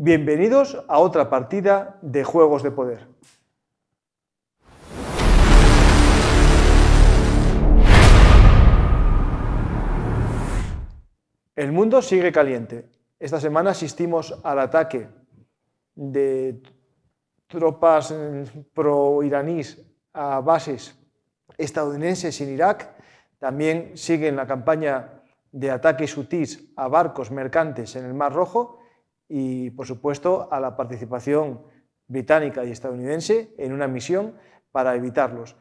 Bienvenidos a otra partida de Juegos de Poder. El mundo sigue caliente. Esta semana asistimos al ataque de tropas pro-iraníes a bases estadounidenses en Irak. También siguen la campaña de ataques hutíes a barcos mercantes en el Mar Rojo y, por supuesto, a la participación británica y estadounidense en una misión para evitarlos.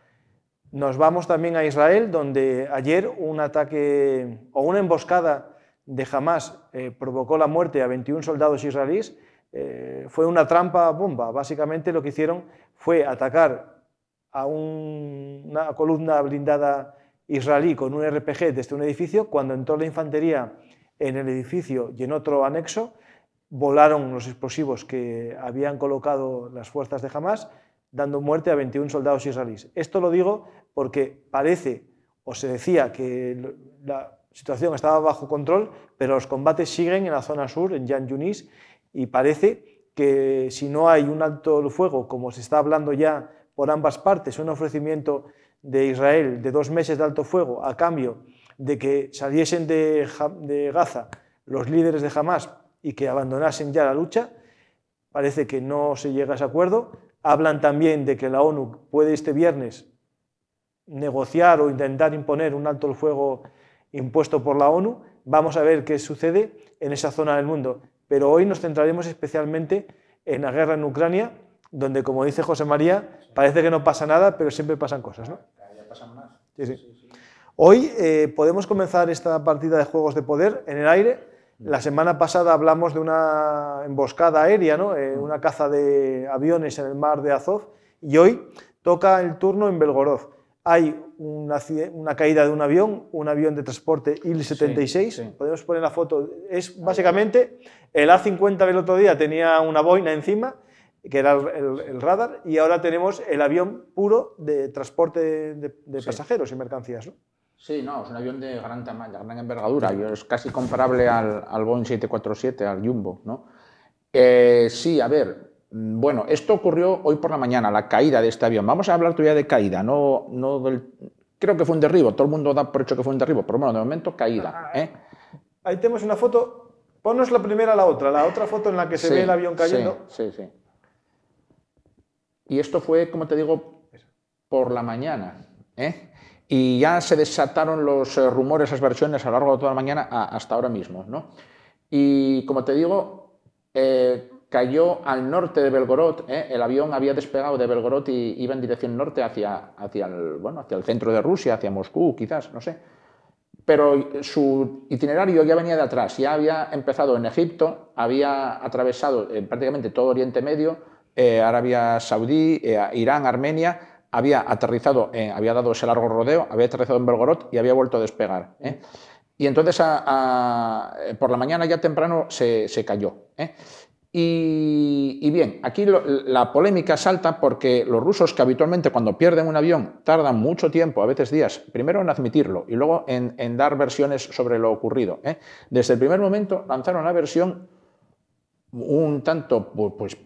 Nos vamos también a Israel, donde ayer un ataque o una emboscada de Hamás provocó la muerte a 21 soldados israelíes. Fue una trampa bomba. Básicamente lo que hicieron fue atacar a una columna blindada israelí con un RPG desde un edificio. Cuando entró la infantería en el edificio y en otro anexo, volaron los explosivos que habían colocado las fuerzas de Hamás, dando muerte a 21 soldados israelíes. Esto lo digo porque parece, o se decía, que la situación estaba bajo control, pero los combates siguen en la zona sur, en Jan Yunis, y parece que si no hay un alto el fuego, como se está hablando ya por ambas partes, un ofrecimiento de Israel de 2 meses de alto fuego a cambio de que saliesen de Gaza los líderes de Hamás y que abandonasen ya la lucha, parece que no se llega a ese acuerdo. Hablan también de que la ONU puede este viernes negociar o intentar imponer un alto el fuego impuesto por la ONU. Vamos a ver qué sucede en esa zona del mundo. Pero hoy nos centraremos especialmente en la guerra en Ucrania, donde, como dice José María, parece que no pasa nada, pero siempre pasan cosas, ¿no? Ya pasan más. Sí. Hoy podemos comenzar esta partida de Juegos de Poder en el aire. La semana pasada hablamos de una emboscada aérea, ¿no? Una caza de aviones en el mar de Azov, y hoy toca el turno en Belgorod. Hay una caída de un avión de transporte Il-76, sí. Podemos poner la foto, es básicamente el A-50 del otro día tenía una boina encima, que era el radar, y ahora tenemos el avión puro de transporte de pasajeros y mercancías, ¿no? Sí, no, es un avión de gran tamaño, de gran envergadura, es casi comparable al Boeing 747, al Jumbo, ¿no? Sí, a ver, bueno, esto ocurrió hoy por la mañana, la caída de este avión. Vamos a hablar todavía de caída, creo que fue un derribo, todo el mundo da por hecho que fue un derribo, pero bueno, de momento caída. Ahí tenemos una foto, ponnos la primera la otra foto en la que se ve el avión cayendo. Sí. Y esto fue, como te digo, por la mañana, y ya se desataron los rumores, esas versiones a lo largo de toda la mañana hasta ahora mismo, ¿no? Y como te digo, cayó al norte de Belgorod, el avión había despegado de Belgorod y iba en dirección norte hacia el centro de Rusia, hacia Moscú, quizás, no sé. Pero su itinerario ya venía de atrás, ya había empezado en Egipto, había atravesado prácticamente todo Oriente Medio, Arabia Saudí, Irán, Armenia. Había aterrizado, había dado ese largo rodeo, había aterrizado en Belgorod y había vuelto a despegar. Y entonces por la mañana ya temprano se cayó. Y bien, aquí la polémica salta porque los rusos, que habitualmente cuando pierden un avión tardan mucho tiempo, a veces días, primero en admitirlo y luego en dar versiones sobre lo ocurrido. Desde el primer momento lanzaron la versión un tanto, pues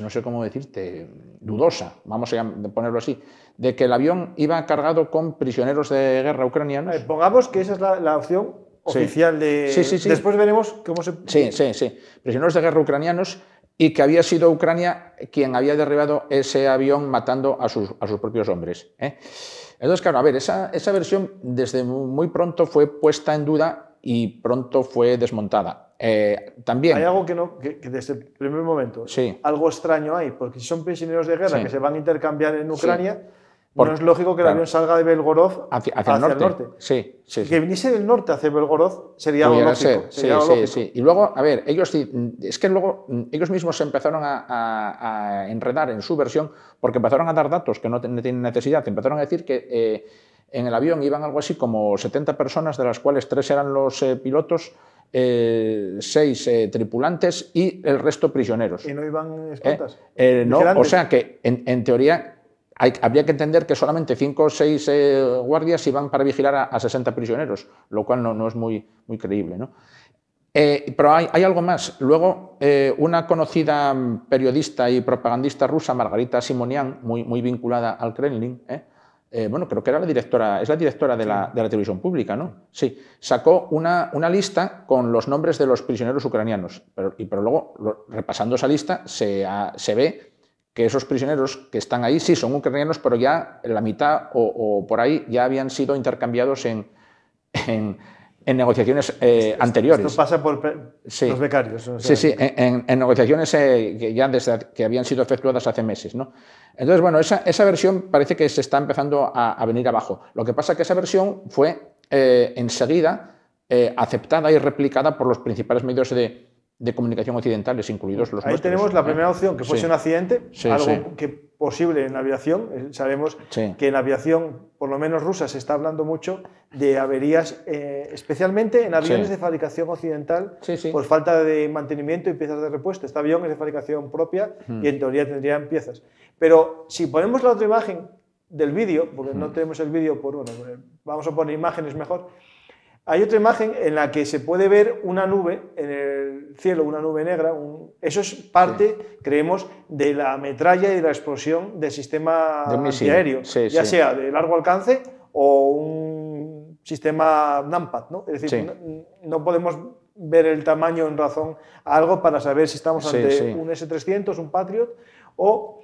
no sé cómo decirte, dudosa, vamos a ponerlo así, de que el avión iba cargado con prisioneros de guerra ucranianos. Pongamos que esa es la opción oficial de... Sí. Después veremos cómo se... Sí. Prisioneros de guerra ucranianos, y que había sido Ucrania quien había derribado ese avión matando a sus propios hombres. Entonces, claro, a ver, esa versión desde muy pronto fue puesta en duda y pronto fue desmontada. También hay algo que desde el primer momento, sí, algo extraño hay, porque si son prisioneros de guerra que se van a intercambiar en Ucrania, no es lógico que el avión salga de Belgorod hacia el norte. Sí. Que viniese del norte hacia Belgorod sería algo lógico. Sí. Y luego, a ver, ellos mismos se empezaron a enredar en su versión porque empezaron a dar datos que no tienen necesidad. Empezaron a decir que en el avión iban algo así como 70 personas, de las cuales 3 eran los pilotos, 6 tripulantes y el resto prisioneros. ¿Y no iban escoltas? No, o sea que en teoría habría que entender que solamente 5 o 6 guardias iban para vigilar a 60 prisioneros, lo cual no es muy creíble, ¿no? Pero hay algo más. Luego, una conocida periodista y propagandista rusa, Margarita Simonian, muy vinculada al Kremlin, bueno, creo que era es la directora de la televisión pública, ¿no? Sí, sacó una lista con los nombres de los prisioneros ucranianos, pero luego, repasando esa lista, se ve que esos prisioneros que están ahí sí son ucranianos, pero ya la mitad o por ahí ya habían sido intercambiados en negociaciones anteriores. Esto pasa por los becarios. O sea, sí, en negociaciones que habían sido efectuadas hace meses, ¿no? Entonces, bueno, esa versión parece que se está empezando a venir abajo. Lo que pasa es que esa versión fue enseguida aceptada y replicada por los principales medios de comunicación occidentales, incluidos los Ahí nuestros. Tenemos la primera opción, que fuese un accidente, algo que posible en la aviación. Sabemos que en la aviación, por lo menos rusa, se está hablando mucho de averías, especialmente en aviones de fabricación occidental, por falta de mantenimiento y piezas de repuesto. Este avión es de fabricación propia y en teoría tendrían piezas. Pero si ponemos la otra imagen del vídeo, porque no tenemos el vídeo, vamos a poner imágenes mejor. Hay otra imagen en la que se puede ver una nube en el cielo, una nube negra. Eso es parte, creemos, de la metralla y de la explosión del sistema antiaéreo, ya sea de largo alcance o un sistema NAMPAD, ¿no? Es decir, no podemos ver el tamaño en razón a algo para saber si estamos ante un S-300, un Patriot o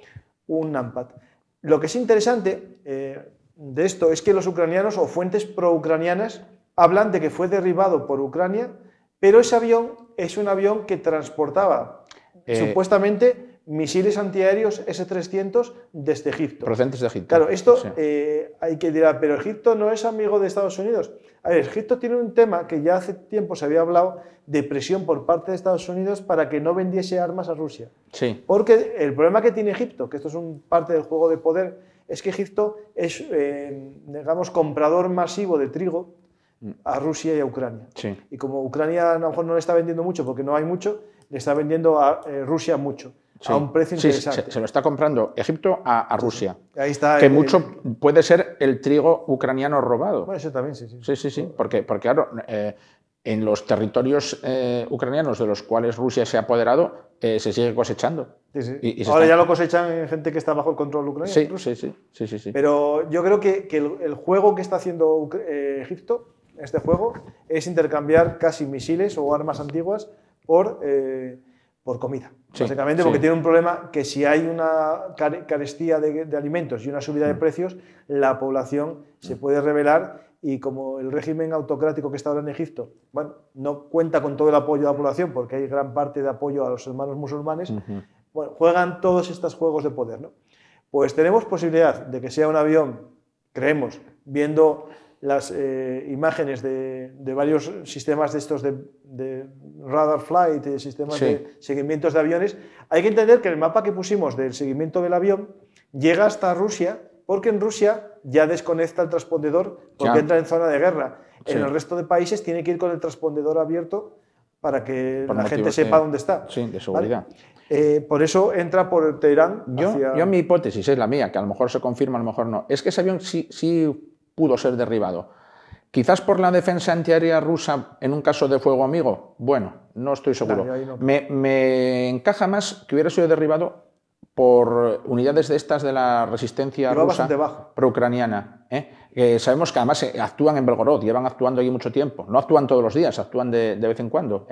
un NAMPAD. Lo que es interesante de esto es que los ucranianos o fuentes pro-ucranianas hablan de que fue derribado por Ucrania, pero ese avión es un avión que transportaba supuestamente misiles antiaéreos S-300 desde Egipto. Procedentes de Egipto. Claro, esto hay que decir, pero Egipto no es amigo de Estados Unidos. A ver, Egipto tiene un tema que ya hace tiempo se había hablado de presión por parte de Estados Unidos para que no vendiese armas a Rusia. Sí. Porque el problema que tiene Egipto, que esto es parte del juego de poder, es que Egipto es, digamos, comprador masivo de trigo a Rusia y a Ucrania. Sí. Y como Ucrania a lo mejor no le está vendiendo mucho porque no hay mucho, le está vendiendo a Rusia mucho, a un precio interesante. Se lo está comprando Egipto a Rusia. Ahí está que mucho puede ser el trigo ucraniano robado. Bueno, eso también, sí. Sí. Porque claro, en los territorios ucranianos de los cuales Rusia se ha apoderado, se sigue cosechando. Y ahora ya lo cosechan gente que está bajo el control ucraniano. Sí. Pero yo creo que el juego que está haciendo Egipto, este juego, es intercambiar casi misiles o armas antiguas por comida. Básicamente porque tiene un problema que si hay una carestía de alimentos y una subida de precios, la población se puede rebelar y como el régimen autocrático que está ahora en Egipto, bueno, no cuenta con todo el apoyo de la población porque hay gran parte de apoyo a los hermanos musulmanes, bueno, juegan todos estos juegos de poder, ¿no? Pues tenemos posibilidad de que sea un avión, creemos, viendo las imágenes de varios sistemas de estos de radar flight, sistemas de seguimientos de aviones. Hay que entender que el mapa que pusimos del seguimiento del avión llega hasta Rusia, porque en Rusia ya desconecta el transpondedor porque entra en zona de guerra. En el resto de países tiene que ir con el transpondedor abierto para que la gente sepa dónde está. Sí, de seguridad. ¿Vale? Por eso entra por Teherán. Yo mi hipótesis es la mía, que a lo mejor se confirma, a lo mejor no. Es que ese avión sí pudo ser derribado. Quizás por la defensa antiaérea rusa en un caso de fuego amigo. Bueno, no estoy seguro. No. Me encaja más que hubiera sido derribado por unidades de estas de la resistencia rusa pro-ucraniana. Sabemos que además actúan en Belgorod, llevan actuando allí mucho tiempo. No actúan todos los días, actúan de vez en cuando.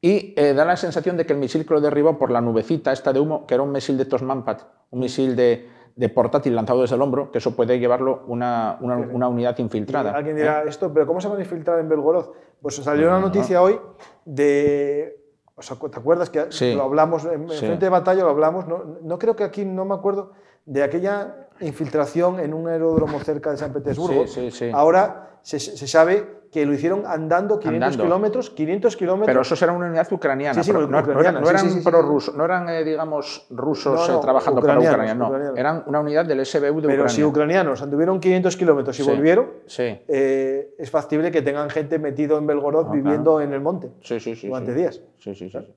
Y da la sensación de que el misil que lo derribó por la nubecita esta de humo, que era un misil de estos Manpad, un misil de portátil lanzado desde el hombro, que eso puede llevarlo una unidad infiltrada. Alguien dirá esto, pero ¿cómo se van a infiltrar en Belgorod? Pues salió una noticia hoy de... O sea, ¿te acuerdas que lo hablamos en frente de batalla? Lo hablamos, no creo que aquí, no me acuerdo, de aquella infiltración en un aeródromo cerca de San Petersburgo. Ahora se sabe que lo hicieron andando 500 kilómetros. Pero eso era una unidad ucraniana. No eran prorrusos, no eran, digamos, rusos trabajando para Ucrania, no. Eran una unidad del SBU de Ucrania. Pero si ucranianos anduvieron 500 kilómetros y volvieron, es factible que tengan gente metido en Belgorod viviendo en el monte durante días.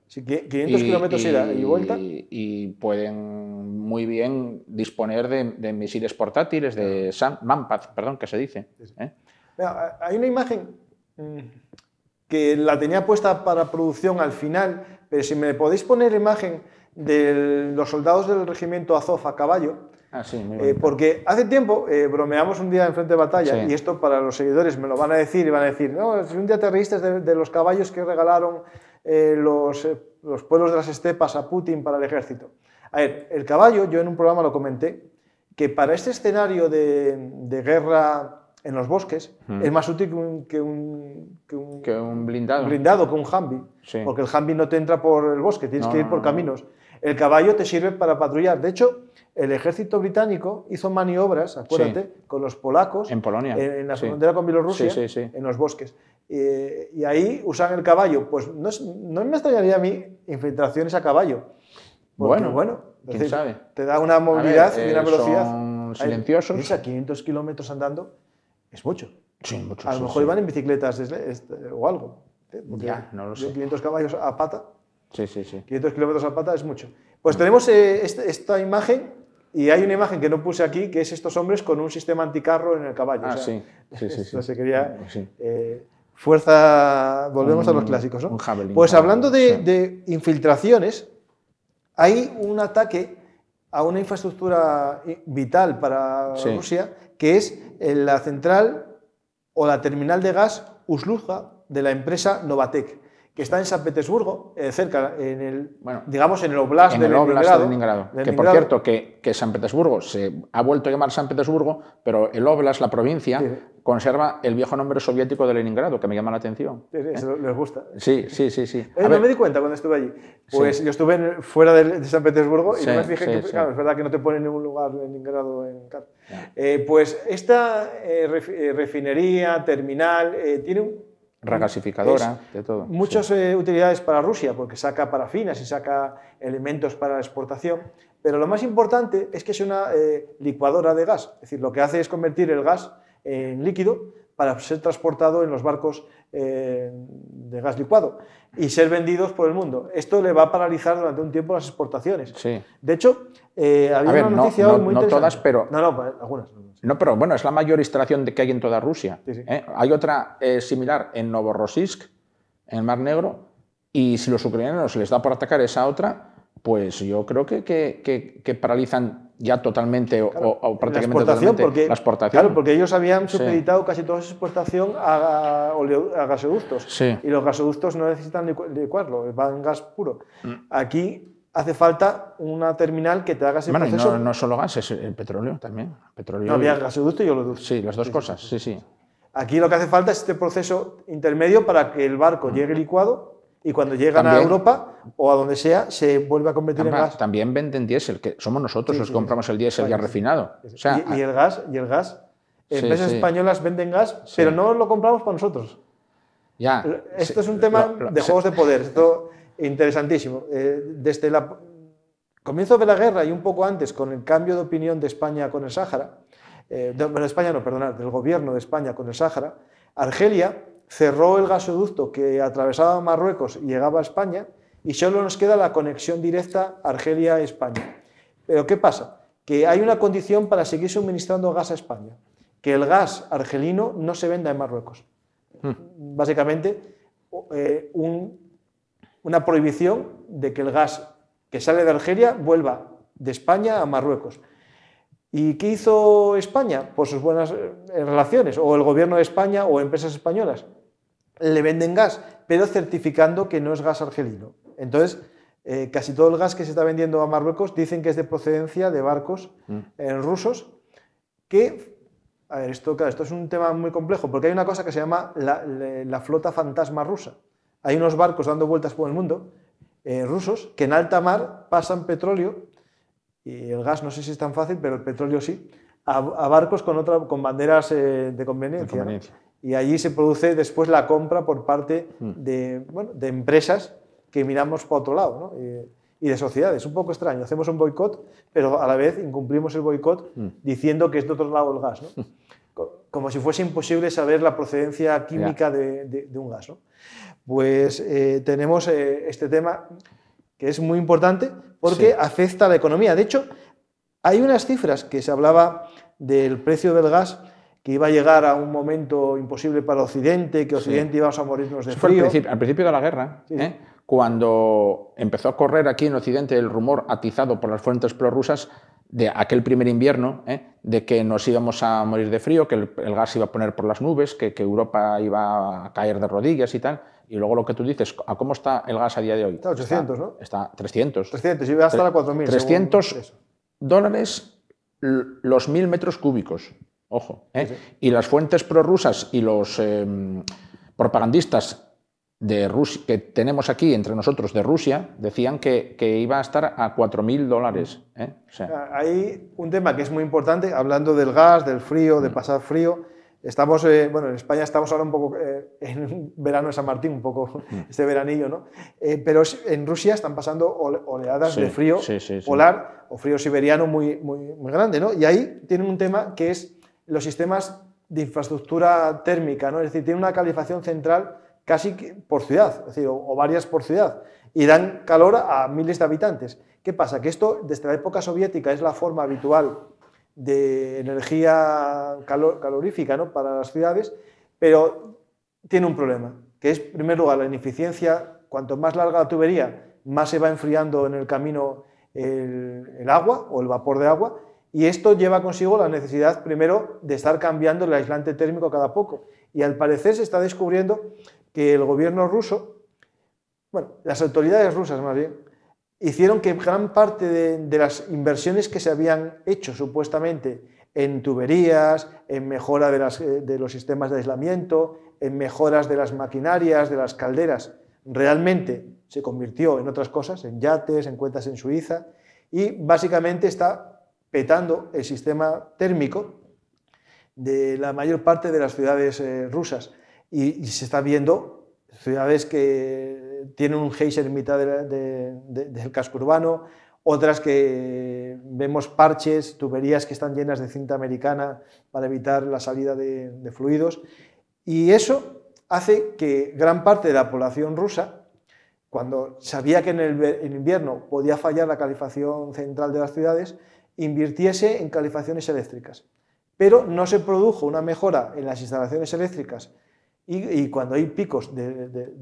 Si 500 kilómetros ida y vuelta. Y pueden muy bien disponer de misiles portátiles, de Manpad, perdón, que se dice. Hay una imagen que la tenía puesta para producción al final, pero si me podéis poner imagen de los soldados del regimiento Azov a caballo, sí, muy porque hace tiempo bromeamos un día en frente de batalla, y esto para los seguidores me lo van a decir, y van a decir, no, si un día te reíste de los caballos que regalaron los pueblos de las estepas a Putin para el ejército. A ver, el caballo, yo en un programa lo comenté, que para este escenario de guerra en los bosques es más útil que un blindado, que un Humvee, porque el Humvee no te entra por el bosque, tienes que ir por caminos. El caballo te sirve para patrullar. De hecho, el ejército británico hizo maniobras, acuérdate, con los polacos en Polonia, en la frontera con Bielorrusia, en los bosques. Y ahí usan el caballo. Pues no me extrañaría a mí infiltraciones a caballo. Porque, bueno, quién sabe. Te da una movilidad y una velocidad. Son silenciosos. Piensa, 500 kilómetros andando es mucho. Sí, mucho. A lo mejor iban en bicicletas o algo. Ya, no lo sé. 500 caballos a pata. Sí. 500 kilómetros a pata es mucho. Pues tenemos esta imagen, y hay una imagen que no puse aquí, que es estos hombres con un sistema anticarro en el caballo. Sí. Se quería... fuerza... Volvemos a los clásicos, ¿no? Un javelin. Pues hablando de infiltraciones, hay un ataque a una infraestructura vital para Rusia, que es la central o la terminal de gas Ust-Luga de la empresa Novatek, que está en San Petersburgo, cerca, digamos en el Oblast de Leningrado. Que por cierto, que San Petersburgo se ha vuelto a llamar San Petersburgo, pero el Oblast, la provincia, conserva el viejo nombre soviético de Leningrado, que me llama la atención. Eso les gusta. Sí. No me di cuenta cuando estuve allí. Pues yo estuve fuera de San Petersburgo y no me fijé que, claro, es verdad que no te pone en ningún lugar Leningrado en carta. Pues esta refinería, terminal, tiene regasificadora, de todo. Muchas utilidades para Rusia, porque saca parafinas y saca elementos para la exportación, pero lo más importante es que es una licuadora de gas, es decir, lo que hace es convertir el gas en líquido para ser transportado en los barcos de gas licuado y ser vendidos por el mundo. Esto le va a paralizar durante un tiempo las exportaciones. De hecho, había una noticia hoy muy interesante. No todas, pero... No, algunas. No, pero bueno, es la mayor instalación que hay en toda Rusia. Hay otra similar en Novorossiysk, en el Mar Negro, y si los ucranianos les da por atacar esa otra, pues yo creo que paralizan ya totalmente o prácticamente la exportación. Claro, porque ellos habían supeditado casi toda su exportación a gasoductos, y los gasoductos no necesitan licuarlo, van gas puro. Aquí hace falta una terminal que te haga ese proceso. No solo gas, es el petróleo también. No, había gasoducto y oleoducto. Sí, las dos cosas, sí. Aquí lo que hace falta es este proceso intermedio para que el barco llegue licuado y cuando llegan a Europa o a donde sea, se vuelve a convertir en gas. También venden diésel, que somos nosotros los que compramos el diésel ya refinado. O sea, y el gas, empresas españolas venden gas, pero no lo compramos para nosotros. Esto es un tema de juegos de poder. Esto interesantísimo. Desde el comienzo de la guerra y un poco antes, con el cambio de opinión de España con el Sáhara, del gobierno de España con el Sáhara, Argelia cerró el gasoducto que atravesaba Marruecos y llegaba a España, y solo nos queda la conexión directa Argelia-España. Pero ¿qué pasa? Que hay una condición para seguir suministrando gas a España, que el gas argelino no se venda en Marruecos. Básicamente, una prohibición de que el gas que sale de Argelia vuelva de España a Marruecos. ¿Y qué hizo España? Por sus buenas relaciones, o el gobierno de España o empresas españolas. Le venden gas, pero certificando que no es gas argelino. Entonces, casi todo el gas que se está vendiendo a Marruecos dicen que es de procedencia de barcos rusos que... A ver, esto es un tema muy complejo, porque hay una cosa que se llama la flota fantasma rusa. Hay unos barcos dando vueltas por el mundo, rusos, que en alta mar pasan petróleo, y el gas no sé si es tan fácil, pero el petróleo sí, a barcos con banderas de conveniencia. ¿no? Y allí se produce después la compra por parte de empresas que miramos para otro lado, ¿no? Y de sociedades. Un poco extraño, hacemos un boicot, pero a la vez incumplimos el boicot diciendo que es de otro lado el gas, ¿no? Como si fuese imposible saber la procedencia química de un gas, ¿no? Pues tenemos este tema que es muy importante porque afecta a la economía. De hecho, hay unas cifras que se hablaba del precio del gas que iba a llegar a un momento imposible para Occidente, que Occidente íbamos a morirnos de frío. Al principio de la guerra, cuando empezó a correr aquí en Occidente el rumor atizado por las fuentes prorrusas de aquel primer invierno, de que nos íbamos a morir de frío, que el gas iba a poner por las nubes, que Europa iba a caer de rodillas y tal. Y luego lo que tú dices, ¿a cómo está el gas a día de hoy? Está a 800, ¿no? Está 300. 300, y va a estar a 4.000. 300 dólares los 1.000 metros cúbicos. Ojo. Sí. Y las fuentes prorrusas y los propagandistas de Rusia, que tenemos aquí entre nosotros de Rusia, decían que iba a estar a 4.000 dólares. O sea, hay un tema que es muy importante, hablando del gas, del frío, de pasar frío. Estamos, bueno, en España estamos ahora un poco en verano de San Martín, un poco este veranillo, ¿no? Pero en Rusia están pasando oleadas de frío polar o frío siberiano muy grande, ¿no? Y ahí tienen un tema que es los sistemas de infraestructura térmica, ¿no? Es decir, tienen una calefacción central casi por ciudad, es decir, o varias por ciudad, y dan calor a miles de habitantes. ¿Qué pasa? Que esto, desde la época soviética, es la forma habitual de energía calorífica, ¿no?, para las ciudades, pero tiene un problema, que es, en primer lugar, la ineficiencia. Cuanto más larga la tubería, más se va enfriando en el camino el agua o el vapor de agua, y esto lleva consigo la necesidad, primero, de estar cambiando el aislante térmico cada poco. Y al parecer se está descubriendo que el gobierno ruso, bueno, las autoridades rusas más bien, hicieron que gran parte de las inversiones que se habían hecho supuestamente en tuberías, en mejora de los sistemas de aislamiento, en mejoras de las maquinarias, de las calderas, realmente se convirtió en otras cosas, en yates, en cuentas en Suiza, y básicamente está petando el sistema térmico de la mayor parte de las ciudades rusas. Y se está viendo ciudades que tienen un geyser en mitad del casco urbano, otras que vemos parches, tuberías que están llenas de cinta americana para evitar la salida de fluidos. Y eso hace que gran parte de la población rusa, cuando sabía que en invierno podía fallar la calefacción central de las ciudades, invirtiese en calefacciones eléctricas. Pero no se produjo una mejora en las instalaciones eléctricas y cuando hay picos de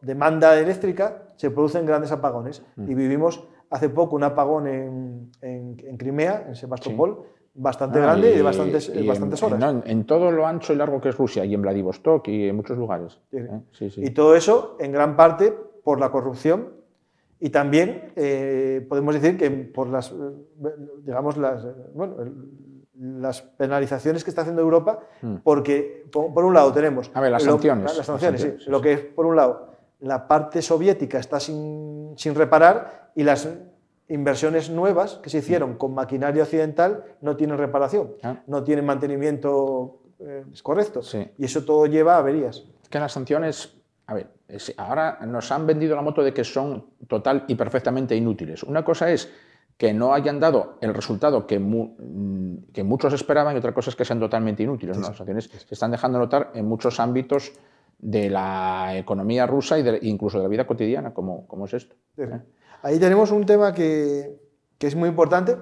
demanda eléctrica se producen grandes apagones. Y vivimos hace poco un apagón en Crimea, en Sebastopol, bastante grande y de bastantes horas. En todo lo ancho y largo que es Rusia, y en Vladivostok y en muchos lugares. Sí. Y todo eso en gran parte por la corrupción. Y también podemos decir que por las penalizaciones que está haciendo Europa, porque por un lado tenemos las sanciones. Las sanciones, sí. Lo que es, por un lado, la parte soviética está sin reparar, y las inversiones nuevas que se hicieron con maquinaria occidental no tienen reparación, no tienen mantenimiento correcto. Sí. Y eso todo lleva a averías. Es que las sanciones... A ver, ahora nos han vendido la moto de que son total y perfectamente inútiles. Una cosa es que no hayan dado el resultado que muchos esperaban, y otra cosa es que sean totalmente inútiles. Las sanciones se están dejando notar en muchos ámbitos de la economía rusa e incluso de la vida cotidiana, como es esto. Ahí tenemos un tema que es muy importante,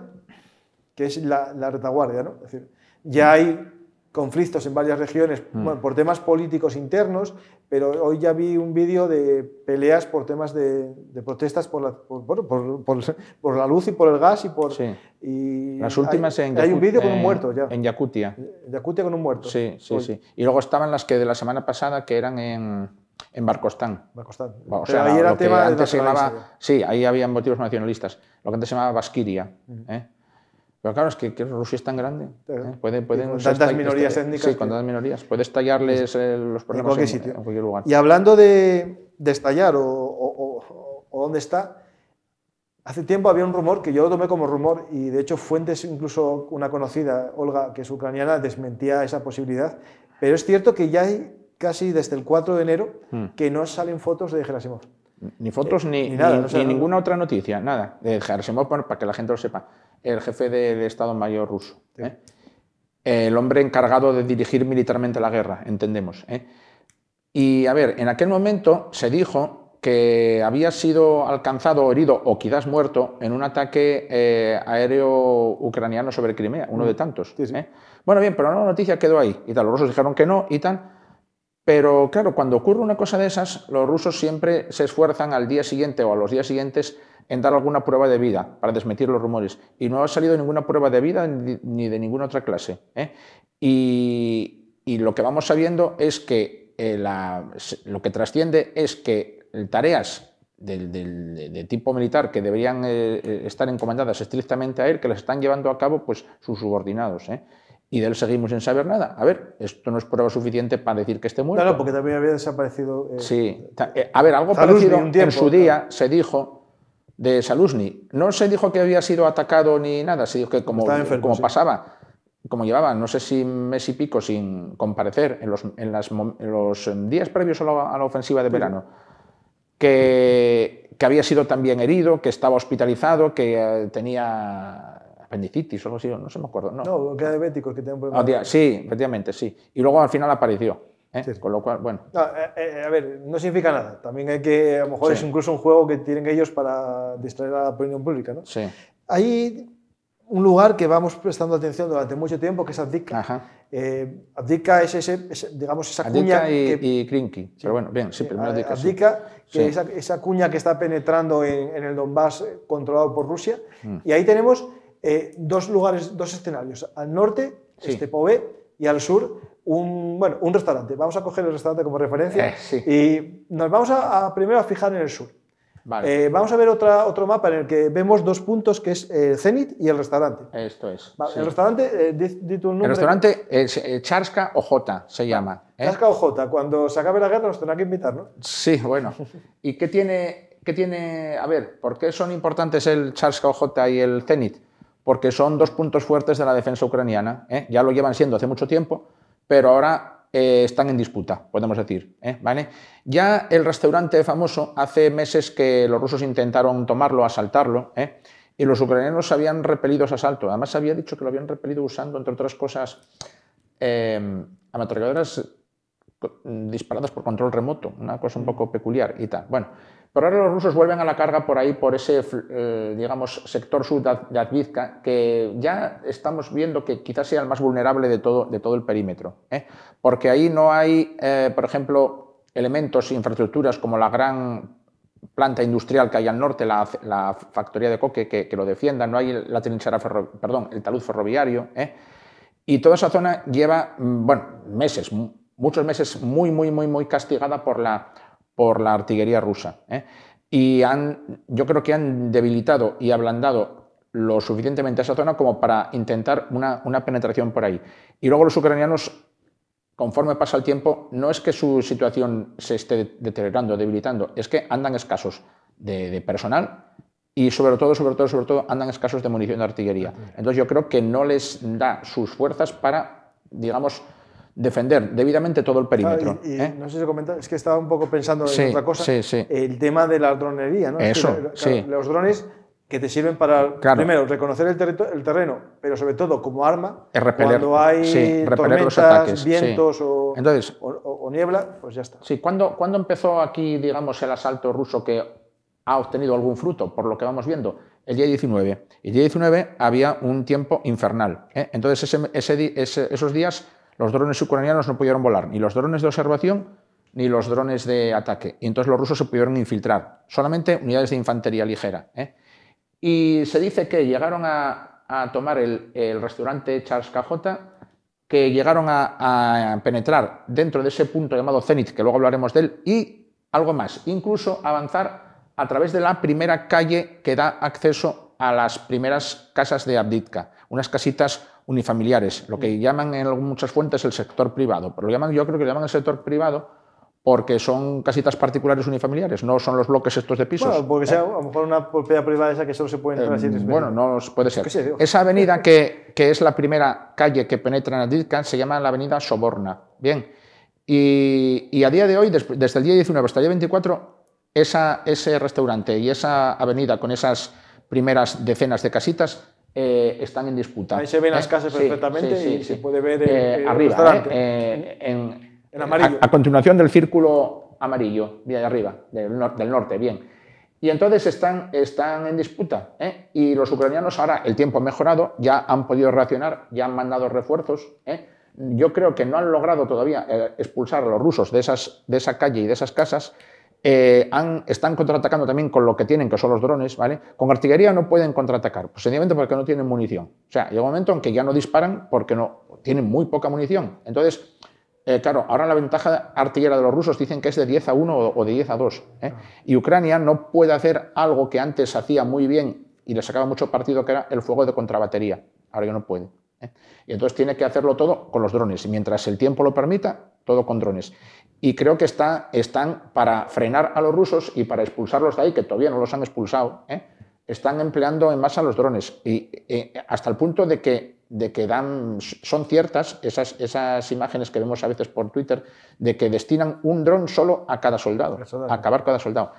que es la retaguardia, ¿no? Es decir, ya hay conflictos en varias regiones por temas políticos internos, pero hoy ya vi un vídeo de peleas por temas de protestas por la luz y por el gas y las últimas hay un vídeo con un muerto ya. En Yakutia. En Yakutia con un muerto. Sí. Y luego estaban las que de la semana pasada, que eran en Barkostán. O sea, ahí era tema antes se llamaba, sí, ahí había motivos nacionalistas. Lo que antes se llamaba Baskiria. Pero claro, es que Rusia es tan grande. Pueden con tantas minorías étnicas. Sí, con tantas minorías. Puede estallarles los problemas en cualquier lugar. Y hablando de estallar o dónde está, hace tiempo había un rumor que yo lo tomé como rumor, y de hecho fuentes, incluso una conocida, Olga, que es ucraniana, desmentía esa posibilidad. Pero es cierto que ya hay casi desde el 4 de enero que no salen fotos de Gerasimov. Ni fotos ni ninguna otra noticia, nada. De Gerasimov, para que la gente lo sepa, el jefe del Estado Mayor ruso. El hombre encargado de dirigir militarmente la guerra, entendemos. Y a ver, en aquel momento se dijo que había sido alcanzado o herido o quizás muerto en un ataque aéreo ucraniano sobre Crimea, uno de tantos. Sí, sí. Bueno, bien, pero la noticia quedó ahí y tal. Los rusos dijeron que no y tal. Pero claro, cuando ocurre una cosa de esas, los rusos siempre se esfuerzan al día siguiente o a los días siguientes en dar alguna prueba de vida para desmentir los rumores. Y no ha salido ninguna prueba de vida ni de ninguna otra clase. Y lo que vamos sabiendo es que lo que trasciende es que tareas de tipo militar que deberían estar encomendadas estrictamente a él, que las están llevando a cabo pues, sus subordinados. Y de él seguimos sin saber nada. A ver, esto no es prueba suficiente para decir que esté muerto. Claro, porque también había desaparecido... Sí. A ver, algo Zaluzhny parecido un tiempo, en su día se dijo de Zaluzhny. No se dijo que había sido atacado ni nada, se dijo que como sí. pasaba, como llevaba no sé si mes y pico sin comparecer en los días previos a la ofensiva de verano, que había sido también herido, que estaba hospitalizado, que tenía... apendicitis o algo así, no se me acuerdo. No, que era diabético, que tenía un problema. Sí, efectivamente, sí. Y luego al final apareció. Sí. Con lo cual, bueno. No, a ver, no significa nada. También hay que, a lo mejor es incluso un juego que tienen ellos para distraer a la opinión pública, ¿no? Sí. Hay un lugar que vamos prestando atención durante mucho tiempo, que es Avdiivka. Avdiivka es digamos, esa Avdiivka cuña... y Krinky. Pero bueno, bien, sí, primero Avdiivka. Avdiivka, que esa cuña que está penetrando en el Donbass controlado por Rusia. Y ahí tenemos... dos lugares, dos escenarios. Al norte, Stepové, y al sur, un restaurante. Vamos a coger el restaurante como referencia y nos vamos primero a fijar en el sur. Vale. Vamos a ver otro mapa en el que vemos dos puntos, que es el Zenit y el restaurante. Esto es. Vale, el restaurante, di tu nombre. El restaurante es Charska OJ, se llama. Charska OJ. Cuando se acabe la guerra nos tendrá que invitar, ¿no? Sí, bueno. ¿Y qué tiene? A ver, ¿por qué son importantes el Charska OJ y el Zenit? Porque son dos puntos fuertes de la defensa ucraniana. Ya lo llevan siendo hace mucho tiempo, pero ahora están en disputa, podemos decir. ¿Vale? Ya el restaurante famoso, hace meses que los rusos intentaron tomarlo, asaltarlo, y los ucranianos habían repelido ese asalto. Además, se había dicho que lo habían repelido usando, entre otras cosas, ametralladoras disparadas por control remoto, una cosa un poco peculiar y tal. Bueno, pero ahora los rusos vuelven a la carga por ahí, por ese, digamos, sector sur de Avdiivka, que ya estamos viendo que quizás sea el más vulnerable de todo el perímetro. Porque ahí no hay, por ejemplo, elementos, infraestructuras como la gran planta industrial que hay al norte, la factoría de coque, que lo defiendan, no hay la trinchera el talud ferroviario. Y toda esa zona lleva, meses, muchos meses muy castigada por la artillería rusa. Y yo creo que han debilitado y ablandado lo suficientemente esa zona como para intentar una penetración por ahí. Y luego los ucranianos, conforme pasa el tiempo, no es que su situación se esté deteriorando, debilitando, es que andan escasos de personal y sobre todo andan escasos de munición de artillería. Entonces yo creo que no les da sus fuerzas para, digamos, defender debidamente todo el perímetro. No sé si se comenta, es que estaba un poco pensando en otra cosa, el tema de la dronería, ¿no? Eso, los drones que te sirven para, primero, reconocer el terreno, pero sobre todo como arma, cuando hay tormentas, ataques, vientos o niebla, pues ya está. Sí, ¿cuándo empezó aquí, digamos, el asalto ruso que ha obtenido algún fruto, por lo que vamos viendo? El día 19. El día 19 había un tiempo infernal. Entonces, esos días los drones ucranianos no pudieron volar, ni los drones de observación ni los drones de ataque. Y entonces los rusos se pudieron infiltrar, solamente unidades de infantería ligera. Y se dice que llegaron a tomar el restaurante Charska OJ, que llegaron a penetrar dentro de ese punto llamado Zenit, que luego hablaremos de él, y algo más, incluso avanzar a través de la primera calle que da acceso a las primeras casas de Avdiivka, unas casitas unifamiliares, lo que llaman en muchas fuentes el sector privado, pero yo creo que lo llaman el sector privado porque son casitas particulares unifamiliares, no son los bloques estos de pisos. Bueno, porque sea a lo mejor una propiedad privada esa que solo se puede entrar así. Bueno, no puede ser. Esa avenida que es la primera calle que penetra en Avdiivka se llama la avenida Soborna. Bien, y a día de hoy, desde el día 19 hasta el día 24, ese restaurante y esa avenida con esas primeras decenas de casitas están en disputa. Ahí se ven las casas perfectamente y se puede ver el arriba, restaurante. En amarillo. A continuación del círculo amarillo, de arriba, del norte, bien. Y entonces están en disputa, ¿eh? Y los ucranianos ahora, el tiempo ha mejorado, ya han podido reaccionar, ya han mandado refuerzos, ¿eh? Yo creo que no han logrado todavía expulsar a los rusos de esa calle y de esas casas. Están contraatacando también con lo que tienen, que son los drones, ¿vale? Con artillería no pueden contraatacar, pues sencillamente porque no tienen munición. O sea, llega un momento en que ya no disparan porque tienen muy poca munición. Entonces, claro, ahora la ventaja artillera de los rusos dicen que es de 10-1 o de 10-2. Y Ucrania no puede hacer algo que antes hacía muy bien y le sacaba mucho partido, que era el fuego de contrabatería. Ahora ya no puede. Y entonces tiene que hacerlo todo con los drones. Y mientras el tiempo lo permita, todo con drones. Y creo que están para frenar a los rusos y para expulsarlos de ahí, que todavía no los han expulsado, están empleando en masa los drones. Y hasta el punto de que son ciertas esas imágenes que vemos a veces por Twitter, de que destinan un dron solo a cada soldado, a acabar cada soldado.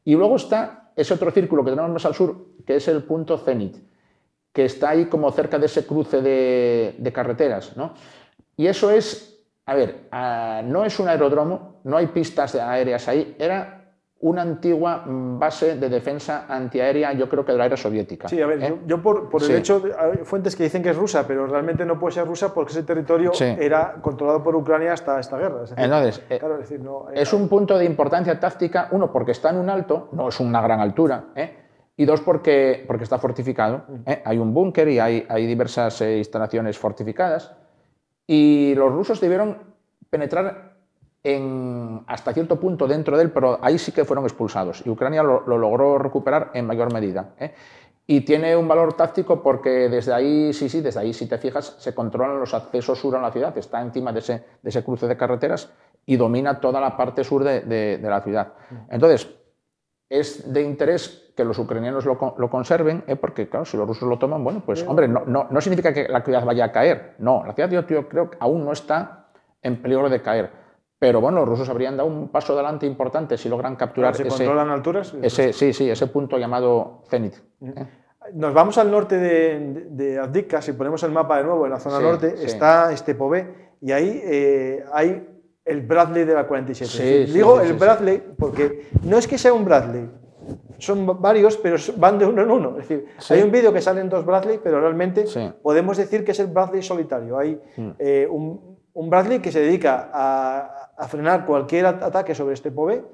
Y luego está ese otro círculo que tenemos más al sur, que es el punto Zenit, que está ahí como cerca de ese cruce de carreteras, ¿no? Y eso es, a ver, no es un aeródromo, no hay pistas aéreas ahí, era una antigua base de defensa antiaérea, yo creo que de la era soviética. Sí, a ver, yo por el hecho, hay fuentes que dicen que es rusa, pero realmente no puede ser rusa porque ese territorio era controlado por Ucrania hasta esta guerra. Es decir, entonces, claro, es decir, no, es un punto de importancia táctica, uno, porque está en un alto, no es una gran altura, y dos, porque está fortificado. Hay un búnker y hay diversas instalaciones fortificadas, y los rusos debieron penetrar hasta cierto punto dentro de él, pero ahí sí que fueron expulsados, y Ucrania lo logró recuperar en mayor medida. Y tiene un valor táctico porque desde ahí, desde ahí, si te fijas, se controlan los accesos sur a la ciudad, está encima de ese cruce de carreteras y domina toda la parte sur de la ciudad. Entonces, es de interés que los ucranianos lo conserven, porque claro, si los rusos lo toman, bueno, pues hombre, no significa que la ciudad vaya a caer, no, la ciudad yo creo que aún no está en peligro de caer. Pero bueno, los rusos habrían dado un paso adelante importante si logran capturar controlan alturas. ese punto llamado Zenit. Nos vamos al norte de Avdiivka, si ponemos el mapa de nuevo, en la zona norte, está Stepové, y ahí hay el Bradley de la 47. Digo el Bradley porque no es que sea un Bradley, son varios, pero van de uno en uno. Es decir, hay un vídeo que salen 2 Bradley, pero realmente podemos decir que es el Bradley solitario. Hay un Bradley que se dedica a frenar cualquier ataque sobre Stepové.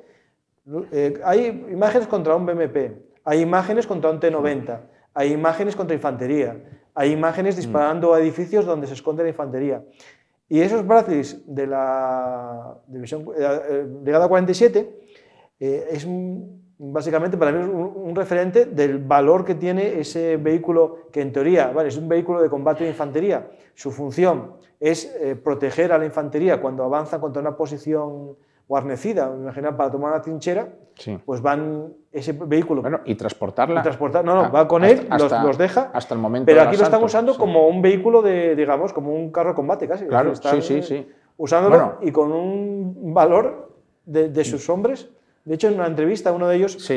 Hay imágenes contra un BMP, hay imágenes contra un T-90, hay imágenes contra infantería, hay imágenes disparando a edificios donde se esconde la infantería. Y esos Bradleys de la Brigada 47 es básicamente para mí un referente del valor que tiene ese vehículo, que en teoría es un vehículo de combate de infantería. Su función es proteger a la infantería cuando avanza contra una posición guarnecida, imagina, para tomar una trinchera, pues van ese vehículo. Bueno, y transportarla. Va con él, los deja. Hasta el momento. Pero aquí lo están usando como un vehículo digamos, como un carro de combate casi. Claro, están usándolo y con un valor de sus hombres. De hecho, en una entrevista, uno de ellos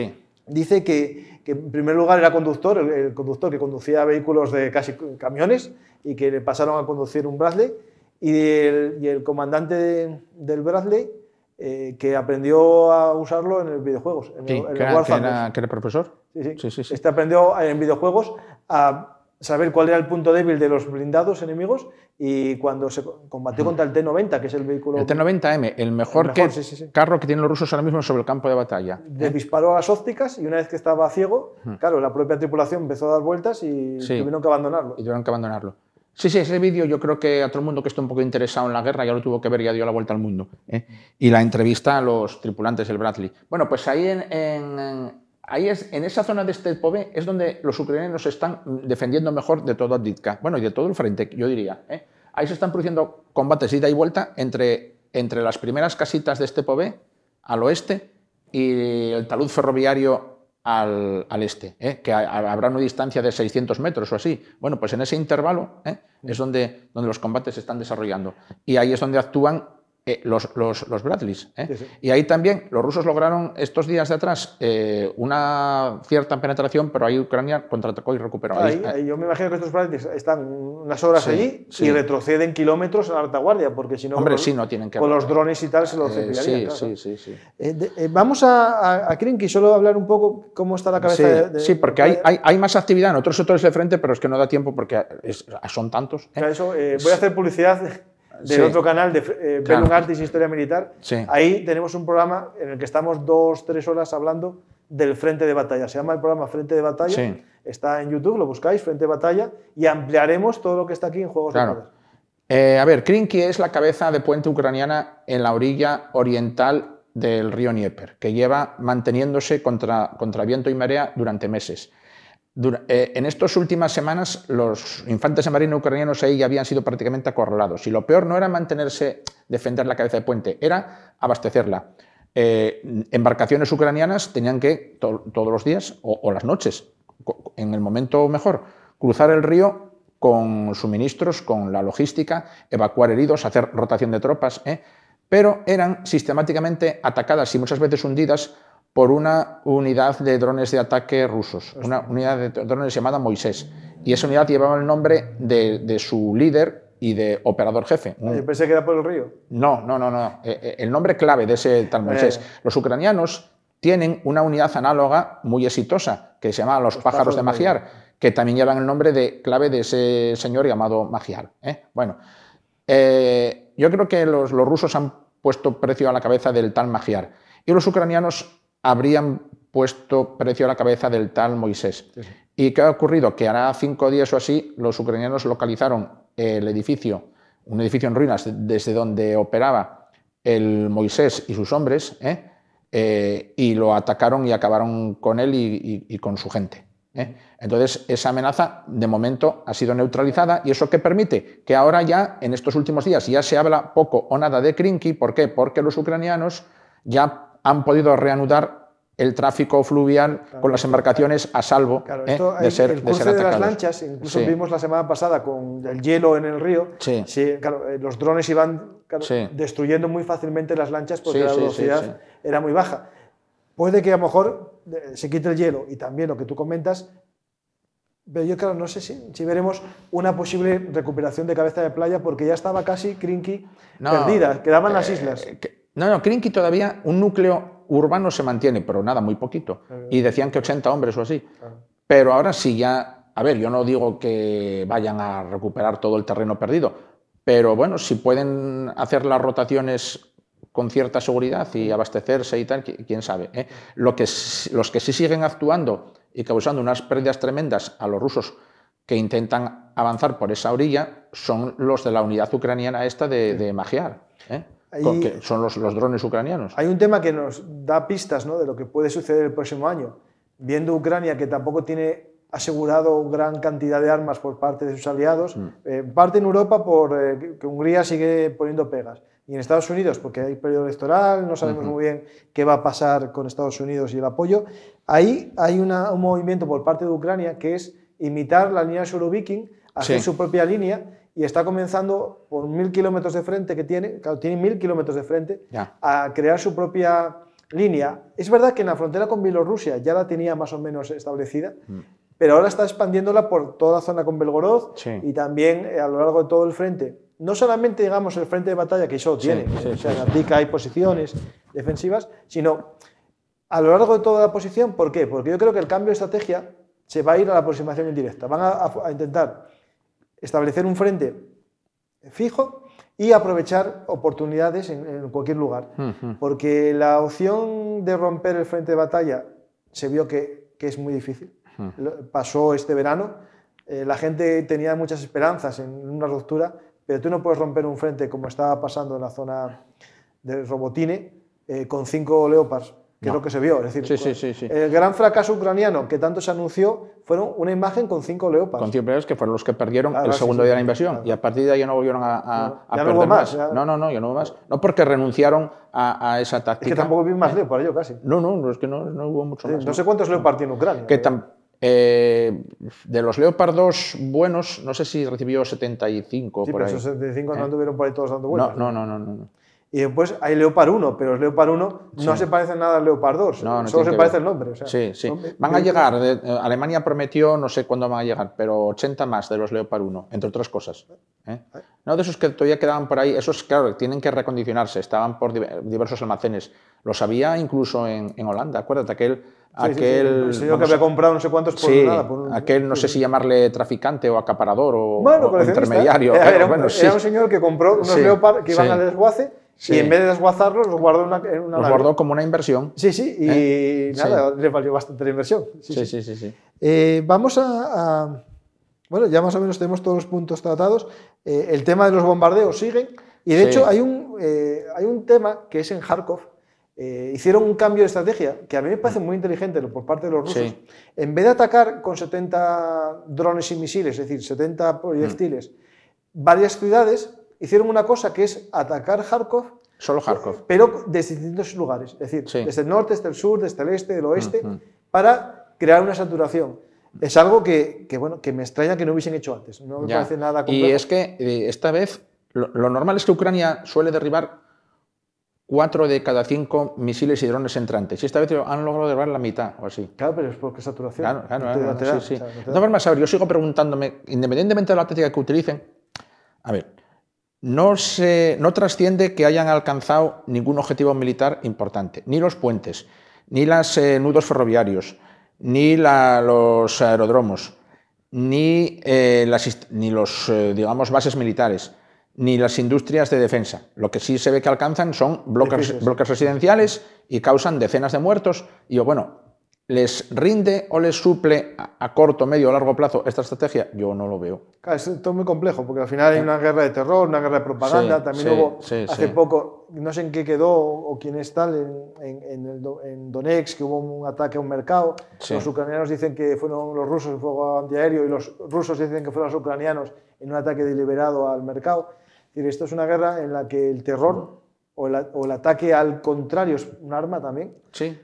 dice que en primer lugar era conductor, el conductor que conducía vehículos de casi camiones y que le pasaron a conducir un Bradley, y el comandante del Bradley que aprendió a usarlo en los videojuegos. ¿Que era profesor? Sí. Este aprendió en videojuegos a saber cuál era el punto débil de los blindados enemigos, y cuando se combatió contra el T-90, que es el vehículo... El T-90M, el mejor carro que tienen los rusos ahora mismo sobre el campo de batalla. Disparó a las ópticas y una vez que estaba ciego, claro, la propia tripulación empezó a dar vueltas y tuvieron que abandonarlo. Sí, ese vídeo yo creo que a todo el mundo que esté un poco interesado en la guerra ya lo tuvo que ver, ya dio la vuelta al mundo. Y la entrevista a los tripulantes del Bradley. Bueno, pues ahí en esa zona de Stepové es donde los ucranianos se están defendiendo mejor de todo Avdiivka, bueno, y de todo el frente, yo diría. Ahí se están produciendo combates ida y vuelta entre las primeras casitas de Stepové al oeste y el talud ferroviario al este, que habrá una distancia de 600 metros o así. Bueno, pues en ese intervalo es donde los combates se están desarrollando, y ahí es donde actúan los Bradleys. Sí, sí. Y ahí también los rusos lograron estos días de atrás una cierta penetración, pero ahí Ucrania contraatacó y recuperó. Ahí yo me imagino que estos Bradleys están unas horas allí y retroceden kilómetros a la retaguardia, porque si no, hombre, sí, no tienen que con los drones y tal se lo cepillarían. Sí. Vamos a Krinky, solo hablar un poco cómo está la cabeza sí, porque hay más actividad en otros sectores del frente, pero es que no da tiempo porque son tantos. Voy a hacer publicidad del otro canal, de Bellum Artis Historia Militar. Ahí tenemos un programa en el que estamos 2-3 horas hablando del frente de batalla. Se llama el programa Frente de Batalla. Está en YouTube, lo buscáis, Frente de Batalla, y ampliaremos todo lo que está aquí en Juegos de Poder. A ver, Krinky es la cabeza de puente ucraniana en la orilla oriental del río Dnieper, que lleva manteniéndose contra viento y marea durante meses. En estas últimas semanas los infantes de marina ucranianos ahí ya habían sido prácticamente acorralados y lo peor no era defender la cabeza de puente, era abastecerla. Embarcaciones ucranianas tenían que todos los días o las noches, en el momento mejor, cruzar el río con suministros, con la logística, evacuar heridos, hacer rotación de tropas, pero eran sistemáticamente atacadas y muchas veces hundidas por una unidad de drones de ataque rusos, una unidad de drones llamada Moisés. Y esa unidad llevaba el nombre de su líder y de operador jefe. Yo pensé que era por el río. No. El nombre clave de ese tal Moisés. Los ucranianos tienen una unidad análoga muy exitosa que se llama los pájaros de Magyar, que también llevan el nombre clave de ese señor llamado Magyar. Bueno, yo creo que los rusos han puesto precio a la cabeza del tal Magyar y los ucranianos habrían puesto precio a la cabeza del tal Moisés. ¿Y qué ha ocurrido? Que hará 5 días o así los ucranianos localizaron un edificio en ruinas desde donde operaba el Moisés y sus hombres, y lo atacaron y acabaron con él y con su gente. Entonces, esa amenaza de momento ha sido neutralizada y eso que permite que ahora ya, en estos últimos días, ya se habla poco o nada de Krinky. ¿Por qué? Porque los ucranianos ya han podido reanudar el tráfico fluvial con las embarcaciones a salvo de ser atacados. El cruce de las lanchas, incluso vimos la semana pasada con el hielo en el río, los drones iban destruyendo muy fácilmente las lanchas porque la velocidad era muy baja. Puede que a lo mejor se quite el hielo y también lo que tú comentas, pero yo no sé si veremos una posible recuperación de cabeza de playa porque ya estaba casi Krinky perdida, quedaban las islas. Krinky todavía, un núcleo urbano se mantiene, pero nada, muy poquito. Y decían que 80 hombres o así. Pero ahora sí ya, a ver, yo no digo que vayan a recuperar todo el terreno perdido, pero bueno, si pueden hacer las rotaciones con cierta seguridad y abastecerse y tal, quién sabe. Los que sí siguen actuando y causando unas pérdidas tremendas a los rusos que intentan avanzar por esa orilla son los de la unidad ucraniana esta de Magyar. Que son los drones ucranianos. Hay un tema que nos da pistas, ¿no?, de lo que puede suceder el próximo año. Viendo Ucrania, que tampoco tiene asegurado gran cantidad de armas por parte de sus aliados, parte en Europa que Hungría sigue poniendo pegas, y en Estados Unidos porque hay periodo electoral, no sabemos muy bien qué va a pasar con Estados Unidos y el apoyo. Ahí hay un movimiento por parte de Ucrania que es imitar la línea Surovikin, hacer su propia línea, y está comenzando por 1000 kilómetros de frente que tiene, tiene 1000 kilómetros de frente, a crear su propia línea. Es verdad que en la frontera con Bielorrusia ya la tenía más o menos establecida, pero ahora está expandiéndola por toda la zona con Belgorod y también a lo largo de todo el frente. No solamente, digamos, el frente de batalla, que eso tiene, o sea, en Avdiivka hay posiciones defensivas, sino a lo largo de toda la posición. ¿Por qué? Porque yo creo que el cambio de estrategia se va a ir a la aproximación indirecta. Van a intentar establecer un frente fijo y aprovechar oportunidades en cualquier lugar. Porque la opción de romper el frente de batalla se vio que es muy difícil. Pasó este verano, la gente tenía muchas esperanzas en una ruptura, pero tú no puedes romper un frente como estaba pasando en la zona de Robotine con 5 Leopards, que es lo que se vio. Es decir, el gran fracaso ucraniano que tanto se anunció fueron una imagen con 5 Leopards. Con 5 Leopards que fueron los que perdieron el segundo día de la invasión, y a partir de ahí ya no volvieron a perder no más. Ya no hubo más. No porque renunciaron a esa táctica. Es que tampoco vi más Leopard yo casi. No, es que no hubo mucho más. No sé cuántos Leopard tiene Ucrania. De los Leopard 2 buenos, no sé si recibió 75. Sí, por pero ahí. esos 75 no anduvieron por ahí todos dando vueltas. No. Y después hay Leopard 1, pero el Leopard 1 no se parece nada al Leopard 2, No, no solo tiene se que parece ver. el nombre. O sea, Sí, sí. son Van a vehículos- llegar, Alemania prometió, no sé cuándo van a llegar, pero 80 más de los Leopard 1, entre otras cosas. No, de esos que todavía quedaban por ahí, esos, claro, tienen que recondicionarse, estaban por diversos almacenes. Los había incluso en Holanda, acuérdate, aquel... Sí, el señor que había comprado no sé cuántos por Sí, nada. aquel no sé si llamarle traficante o acaparador o, Bueno, o coleccionista. intermediario. Era bueno, sí. un señor que compró unos Sí, Leopard que iban sí. al desguace Sí. y en vez de desguazarlos los guardó en una Los nave. guardó como una inversión. Sí, sí, y nada, le valió bastante la inversión. Sí. Vamos bueno, ya más o menos tenemos todos los puntos tratados. El tema de los bombardeos siguen. Y de hecho hay un tema que es en Kharkov. Hicieron un cambio de estrategia que a mí me parece muy inteligente por parte de los rusos. Sí. En vez de atacar con 70 drones y misiles, es decir, 70 proyectiles, varias ciudades, hicieron una cosa que es atacar Kharkov, Solo Kharkov. pero desde distintos lugares, es decir, Sí. desde el norte, desde el sur, desde el este, del oeste, para crear una saturación. Es algo bueno, que me extraña que no hubiesen hecho antes. No me Ya. parece nada complejo. Y es que esta vez lo normal es que Ucrania suele derribar 4 de cada 5 misiles y drones entrantes. Y esta vez han logrado derribar la mitad o así. Claro, pero es porque saturación. Claro, sí. De todas formas, a ver, yo sigo preguntándome, independientemente de la táctica que utilicen, a ver, no trasciende que hayan alcanzado ningún objetivo militar importante, ni los puentes, ni los nudos ferroviarios, ni los aeródromos, ni los, digamos, bases militares, ni las industrias de defensa. Lo que sí se ve que alcanzan son bloques residenciales y causan decenas de muertos. Y bueno, ¿les rinde o les suple a corto, medio o largo plazo esta estrategia? Yo no lo veo. Claro, es todo muy complejo, porque al final hay una guerra de terror, una guerra de propaganda. También hubo hace poco, no sé en qué quedó o quién es tal, en Donetsk, que hubo un ataque a un mercado. Los ucranianos dicen que fueron los rusos en fuego antiaéreo y los rusos dicen que fueron los ucranianos en un ataque deliberado al mercado. Es decir, esto es una guerra en la que el terror o el ataque al contrario es un arma también. Sí.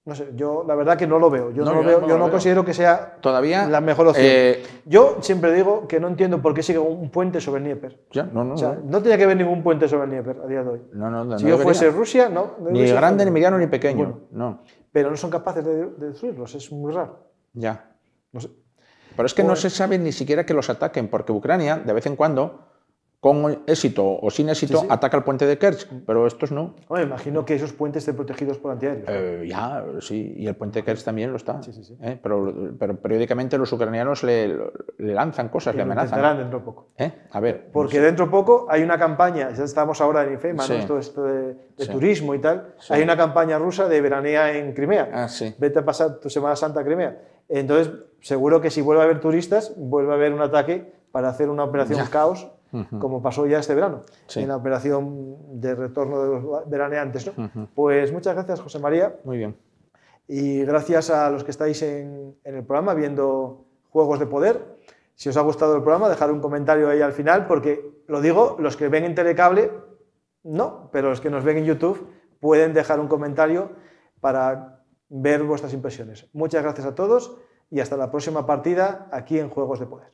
No sé, yo la verdad que no lo veo. Yo no considero que sea todavía la mejor opción. Yo siempre digo que no entiendo por qué sigue un puente sobre el Dnieper. No tenía que haber ningún puente sobre el Dnieper a día de hoy. Si yo fuese Rusia, no. Ni grande, ni mediano, ni pequeño. Bueno, pero no son capaces de destruirlos, es muy raro. Ya. No sé. Pero es que no se sabe ni siquiera que los ataquen, porque Ucrania, de vez en cuando, con éxito o sin éxito, ataca el puente de Kerch, pero estos no. Me imagino que esos puentes estén protegidos por antiaéreos. Sí, y el puente de Kerch también lo está. Pero periódicamente los ucranianos le lanzan cosas, le amenazan. Intentarán dentro de poco. A ver. Porque dentro de poco hay una campaña, ya estamos ahora en IFEMA, ¿no? esto de turismo y tal, hay una campaña rusa de veranía en Crimea. Vete a pasar tu Semana Santa a Crimea. Entonces, seguro que si vuelve a haber turistas, vuelve a haber un ataque para hacer una operación caos, como pasó ya este verano, en la operación de retorno de los veraneantes, ¿no? Pues muchas gracias, José María. Muy bien. Y gracias a los que estáis en el programa viendo Juegos de Poder. Si os ha gustado el programa, dejad un comentario ahí al final, porque, lo digo, los que ven en Telecable, no, pero los que nos ven en YouTube pueden dejar un comentario para ver vuestras impresiones. Muchas gracias a todos y hasta la próxima partida aquí en Juegos de Poder.